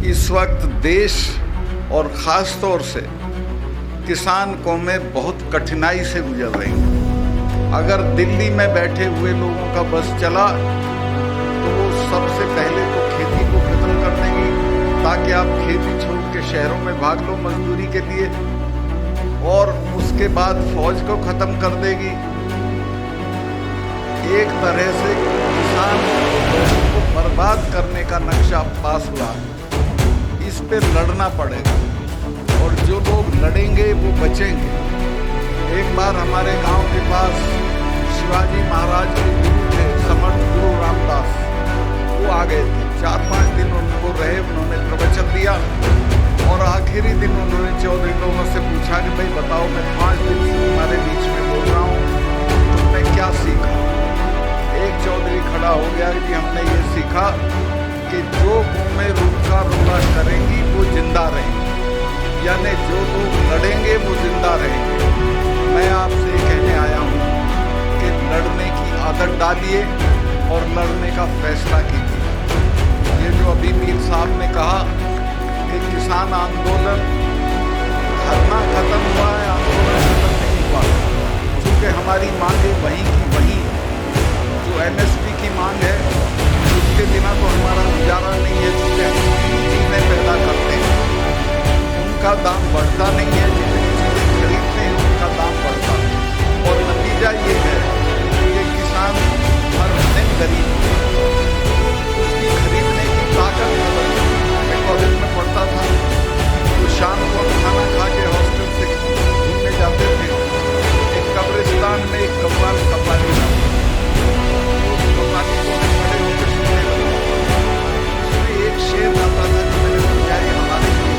इस वक्त देश और ख़ास तौर से किसान कौमें बहुत कठिनाई से गुजर रही हैं। अगर दिल्ली में बैठे हुए लोगों का बस चला तो वो सबसे पहले तो खेती को खत्म कर देंगी, ताकि आप खेती छोड़ के शहरों में भाग लो मजदूरी के लिए, और उसके बाद फौज को ख़त्म कर देगी। एक तरह से किसान को बर्बाद करने का नक्शा पास हुआ। इस पे लड़ना पड़ेगा, और जो लोग लड़ेंगे वो बचेंगे। एक बार हमारे गांव के पास शिवाजी महाराज के गुरु थे, समर्थ गुरु रामदास, वो आ गए थे। 4-5 दिन उनको रहे, उन्होंने प्रवचन दिया, और आखिरी दिन उन्होंने चौधरी लोगों से पूछा कि भाई बताओ, मैं 5 दिन से तुम्हारे बीच में बोल रहा हूँ, तुमने क्या सीखा? एक चौधरी खड़ा हो गया कि हमने ये सीखा कि जो कौमें रूखा रोला करेंगी वो जिंदा रहेंगी, यानी जो लोग लड़ेंगे वो जिंदा रहेंगे। मैं आपसे कहने आया हूँ कि लड़ने की आदत डालिए और लड़ने का फैसला कीजिए। ये जो अभी मीर साहब ने कहा कि किसान आंदोलन धरना खत्म हुआ है, आंदोलन खत्म नहीं हुआ, क्योंकि हमारी मांगे वहीं की वहीं। जो MSP की मांग है उसके बिना तो हमारा गुजारा नहीं है, क्योंकि हम चीज़ें पैदा करते हैं, उनका दाम बढ़ता नहीं है, जितनी चीज़ें खरीदते हैं उनका दाम बढ़ता है, और नतीजा ये है कि किसान हर दिन गरीब है, उसकी खरीदने की ताकत बदल। मैं कॉलेज में पढ़ता था तो शाम को खाना खा के हॉस्टल से घूमने जाते थे। एक कब्रिस्तान में एक कव्वाल कव्वाली था, एक शेर आता था जो मैंने समझा ये हमारे लिए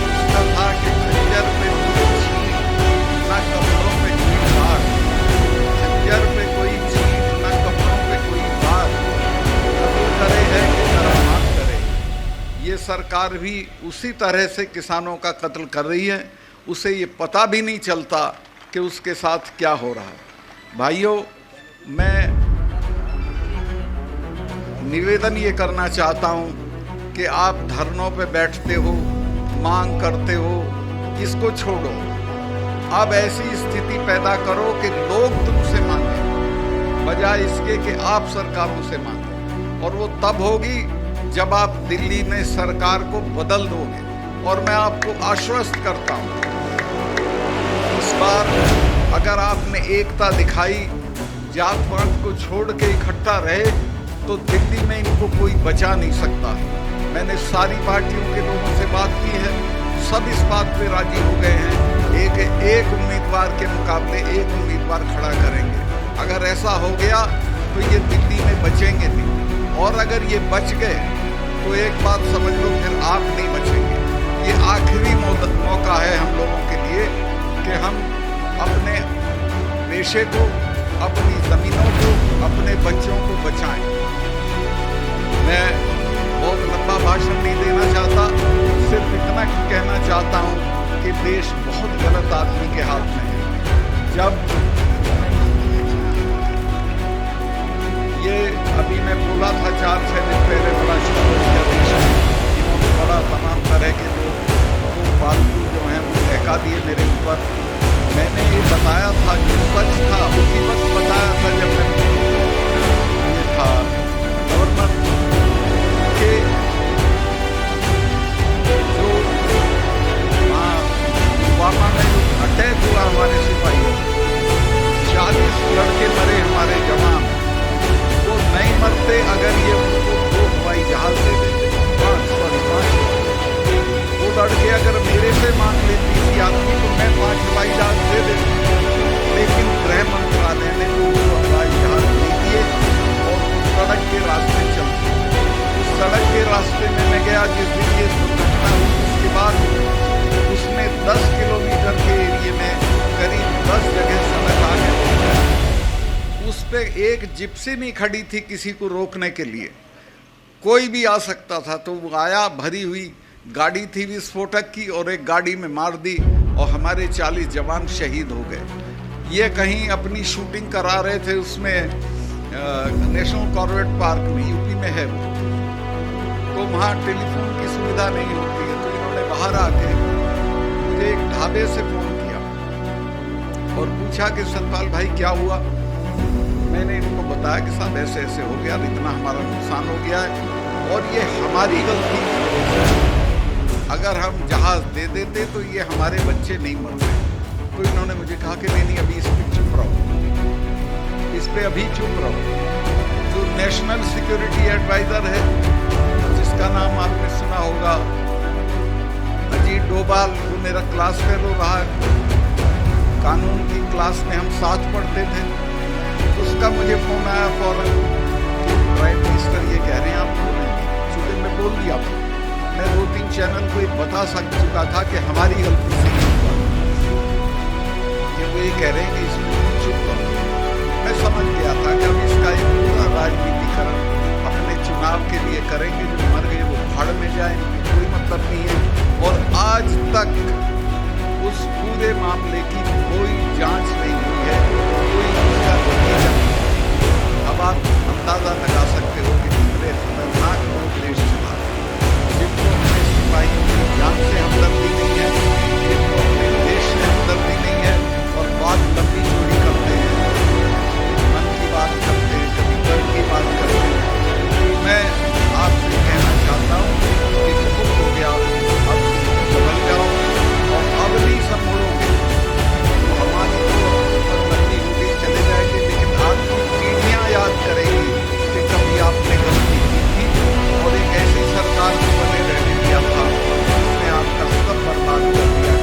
उसका था कि खंजर पे कोई छींट ना कपड़ों पे कोई वार, खंजर पे कोई छींट ना कपड़ों पे कोई वार, कत्ल करे है कि करामात करे। ये सरकार भी उसी तरह से किसानों का कत्ल कर रही है, उसे ये पता भी नहीं चलता कि उसके साथ क्या हो रहा है। भाइयों, मैं निवेदन ये करना चाहता हूँ कि आप धरनों पे बैठते हो, मांग करते हो, इसको छोड़ो। अब ऐसी स्थिति पैदा करो कि लोग तुमसे मांगे, बजाय इसके कि आप सरकारों से मांगो। और वो तब होगी जब आप दिल्ली में सरकार को बदल दोगे। और मैं आपको आश्वस्त करता हूँ, इस बार अगर आपने एकता दिखाई, जात पात को छोड़ के इकट्ठा रहे, तो दिल्ली में इनको कोई बचा नहीं सकता। मैंने सारी पार्टियों के लोगों से बात की है, सब इस बात पे राजी हो गए हैं, एक उम्मीदवार के मुकाबले एक उम्मीदवार खड़ा करेंगे। अगर ऐसा हो गया तो ये दिल्ली में बचेंगे नहीं, और अगर ये बच गए तो एक बात समझ लो, फिर आप नहीं बचेंगे। ये आखिरी मौका है हम लोगों के लिए कि हम अपने पेशे को, अपनी ज़मीनों को, अपने बच्चों को बचाएं। मैं बहुत लंबा भाषण नहीं देना चाहता, सिर्फ इतना कहना चाहता हूँ कि देश बहुत गलत आदमी के हाथ में है। जब ये अभी मैं बोला था 4-6 दिन पहले, बड़ा शुक्रिया देश इन्होंने बड़ा तमाम तरह के जो फालतू जो हैं वो बहका दिए मेरे ऊपर। मैंने ये बताया था, जो सच था उसी वक्त बताया था जब मैं ये था गवर्नर के जो पुलवामा में जो अटैक हुआ हमारे सिपाहियों, 40 लड़के मरे हमारे जवान, वो नहीं मरते अगर ये उनको 2 हवाई जहाज दे देते। 5 वो लड़के अगर मेरे से मांग लेती थी आदमी तो मैं 5 हवाई जहाज दे देता, लेकिन गृह मंत्रालय ने वो हवाई जहाज नहीं दिए और उस सड़क के रास्ते चलते। उस सड़क के रास्ते में मैं गया जिस दिन ये दुर्घटना हुई, उसके बाद उसमें 10 किलोमीटर के एरिए में करीब 10 जगह सड़क आगे हो गया। उस पर एक जिप्सी नहीं खड़ी थी किसी को रोकने के लिए, कोई भी आ सकता था। तो वो आया, भरी हुई गाड़ी थी विस्फोटक की, और एक गाड़ी में मार दी और हमारे 40 जवान शहीद हो गए। ये कहीं अपनी शूटिंग करा रहे थे उसमें नेशनल कॉर्बेट पार्क में, यूपी में है वो। तो वहाँ टेलीफोन की सुविधा नहीं होती है, तो इन्होंने बाहर आके मुझे एक ढाबे से फोन किया और पूछा कि सतपाल भाई क्या हुआ। मैंने इनको बताया कि साहब ऐसे ऐसे हो गया, इतना हमारा नुकसान हो गया है और ये हमारी गलती है, अगर हम जहाज दे देते तो ये हमारे बच्चे नहीं मरते। तो इन्होंने मुझे कहा कि नहीं अभी इस पे चुप रहो, इस पे अभी चुप रहो। जो नेशनल सिक्योरिटी एडवाइजर है जिसका नाम आपने सुना होगा, अजीत डोभाल, जो मेरा क्लास फेलो रहा है, कानून की क्लास में हम साथ पढ़ते थे, उसका मुझे फोन आया फौरन कि प्राइम मिनिस्टर ये कह रहे हैं आप बोलेंगे। चूंकि मैं बोल दिया, मैं 2-3 चैनल को बता चुका था कि हमारी गलती से ये हुआ, ये वो ये कह रहे हैं कि इसमें चुप करो। मैं समझ गया था कि अब इसका एक पूरा राजनीतिकरण अपने चुनाव के लिए करेंगे, जो मर गए वो भाड़ में जाए, कोई मतलब नहीं है। और आज तक उस पूरे मामले की कोई जांच नहीं हुई है, कोई उसका नतीजा नहीं। अब आप अंदाजा लगा सकते हो कि कितने खतरनाक लोग देश चला, जिनको अपने सिपाहियों की जान से हमदर्दी नहीं है, जिनको अपने देश से हमदर्दी नहीं है, और बात लंबी चौड़ी करते हैं, मन की बात करते हैं, कभी दल की बात करते हैं। मैं आपसे कहना चाहता हूँ कि बहुत हो गया, अब संभल जाओ और अब नहीं संभलोगे तो हमारी तो लंबी होगी, चले जाएंगे, लेकिन आपकी पीढ़ियाँ याद करेंगी कि कभी आपने गलती की थी और एक ऐसी सरकार को बने रहने दिया था जिसने आपका सब बर्बाद कर दिया।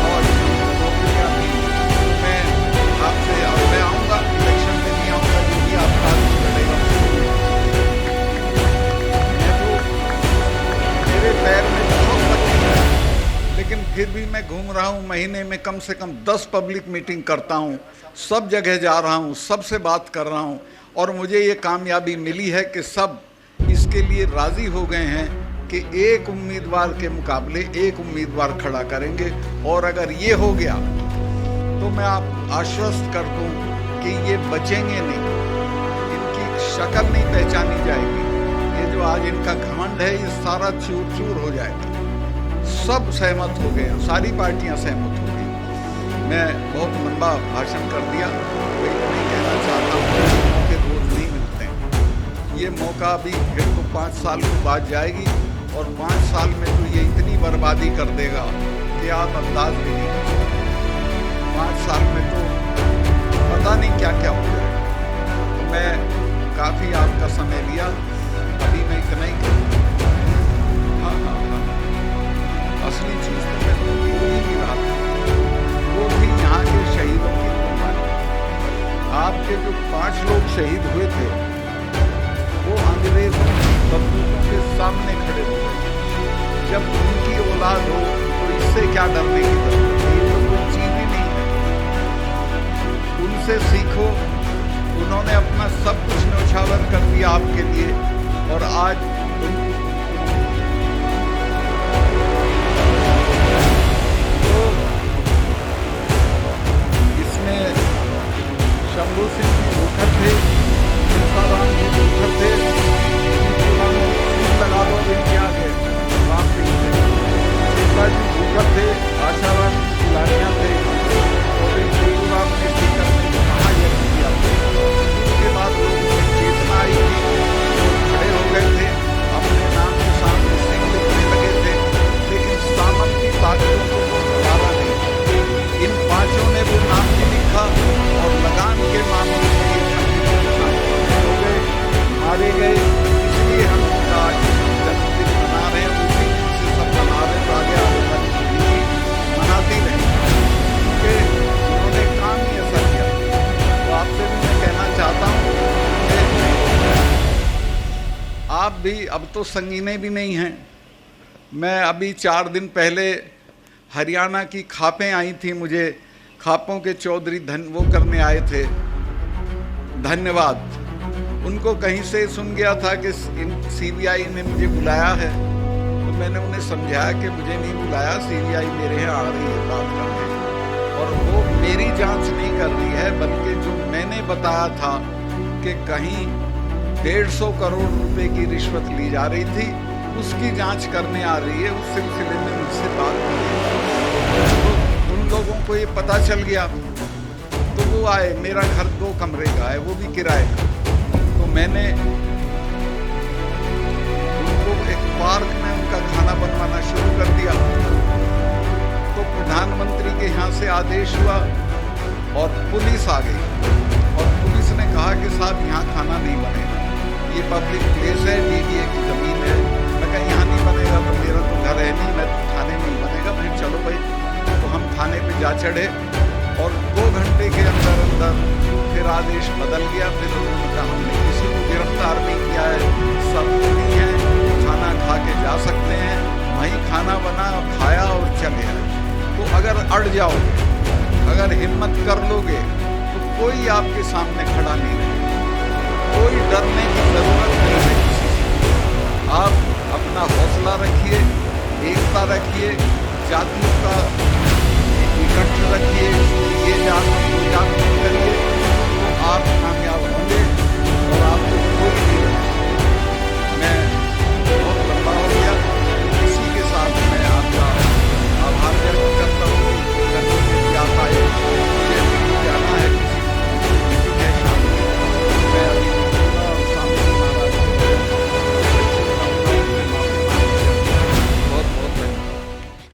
और नौकरियाँ भी, मैं आपसे मैं आऊँगा, इलेक्शन में नहीं आऊँगा, जो भी आपका लड़ेगा मैं तो, मेरे पैर में बहुत तकलीफ है, लेकिन फिर भी मैं घूम रहा हूँ, महीने में कम से कम 10 पब्लिक मीटिंग करता हूँ, सब जगह जा रहा हूँ, सबसे बात कर रहा हूँ, और मुझे ये कामयाबी मिली है कि सब इसके लिए राज़ी हो गए हैं कि एक उम्मीदवार के मुकाबले एक उम्मीदवार खड़ा करेंगे। और अगर ये हो गया तो मैं आप आश्वस्त कर दूं कि ये बचेंगे नहीं, इनकी शक्ल नहीं पहचानी जाएगी, ये जो आज इनका घमंड है ये सारा चूर चूर हो जाएगा। सब सहमत हो गए, सारी पार्टियां सहमत हो गई। मैं बहुत लंबा भाषण कर दिया, वही नहीं कहना चाहता हूँ, मौके रोज नहीं मिलते हैं। ये मौका अभी फिर तो 5 साल के बाद जाएगी, और 5 साल में तो ये इतनी बर्बादी कर देगा कि आप अंदाज भी नहीं कर सकते। 5 साल में तो पता नहीं क्या क्या हो जाएगा। तो मैं काफ़ी आपका समय लिया, अभी मैं इतना ही करूँ। हाँ हाँ हाँ, असली चीज़ तो मैं बोल ही नहीं रहा था, वो भी यहाँ के शहीदों की कुर्बानी। आपके जो 5 लोग शहीद हुए थे वो अंग्रेजों की बंदूकों के सामने खड़े हो गए। जब उनकी औलाद हो तो इससे क्या डरने की जरूरत है, ये तो कोई चीज ही नहीं है। उनसे सीखो, उन्होंने अपना सब कुछ न्यौछावर कर दिया आपके लिए, और आज तो इसमें शंभू सिंह जी भूखर थे, राम जी भूखर थे, लगा दो इनके आगे राम सिंह थे, सीता जी भूखर थे, आशाराम खिलाड़ियाँ थे, और राम ने सीकर में महायज्ञ किया। उसके बाद लोगों में चेतना आई थी, खड़े हो गए थे, अपने नाम के सामने सिंह लिखने लगे थे, लेकिन सामंत की ताकतों को वो मारा नहीं। इन 5 ने वो नाम भी लिखा, और लगान के मामले में मारे गए। इसलिए हम आज जन्मदिन मना रहे हैं, उसी से सब मना रहे हैं, आगे आने वाली पीढ़ी मनाती रहे, क्योंकि उन्होंने काम ही ऐसा किया। तो आपसे भी मैं कहना चाहता हूँ कि आप भी अब तो संगीने भी नहीं हैं। मैं अभी 4 दिन पहले हरियाणा की खापें आई थी, मुझे खापों के चौधरी वो करने आए थे, धन्यवाद। उनको कहीं से सुन गया था कि सीबीआई ने मुझे बुलाया है, तो मैंने उन्हें समझाया कि मुझे नहीं बुलाया, सीबीआई मेरे यहाँ आ रही है बात करने, और वो मेरी जांच नहीं कर रही है, बल्कि जो मैंने बताया था कि कहीं 150 करोड़ रुपए की रिश्वत ली जा रही थी, उसकी जांच करने आ रही है। उस सिलसिले में मुझसे बात की तो उन लोगों को ये पता चल गया, तो वो आए। मेरा घर 2 कमरे का है, वो भी किराए का। तो मैंने उनको एक पार्क में उनका खाना बनवाना शुरू कर दिया। तो प्रधानमंत्री के यहाँ से आदेश हुआ और पुलिस आ गई और पुलिस ने कहा कि साहब यहाँ खाना नहीं बनेगा, ये पब्लिक प्लेस है, डीडीए की जमीन है। मैं कहा यहाँ नहीं बनेगा तो मेरा तो घर है नहीं, मैं थाने में नहीं बनेगा। फिर चलो भाई, तो हम थाने पे जा चढ़े और 2 घंटे के अंदर अंदर फिर आदेश बदल गया। फिर उन्होंने कहा हमने किसी को गिरफ्तार नहीं किया है, सब नहीं है, खाना खा के जा सकते हैं। वहीं खाना बना, खाया और चले आए। तो अगर अड़ जाओगे, अगर हिम्मत कर लोगे तो कोई आपके सामने खड़ा नहीं रहेगा, कोई डरने की जरूरत नहीं है किसी से। आप अपना हौसला रखिए, एकता रखिए, जाति